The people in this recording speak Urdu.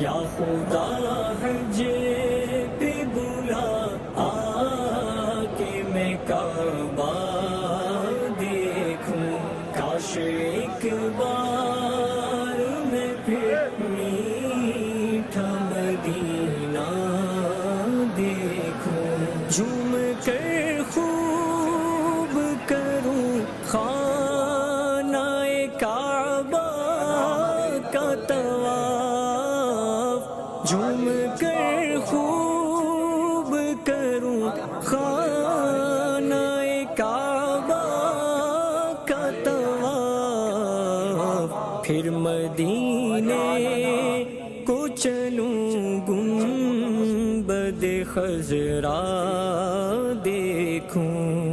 یا خدا حج پہ بلا آ کے میں کعبہ دیکھوں، کاش ایک بار میں پھر میٹھا مدینہ دیکھوں، جھوم کر خوب کروں خانہ کعبہ کا طواف، جھوم کر خوب کروں خانہ کعبہ کا طواف، پھر مدینے کو چلوں گنبد خضرا دیکھوں۔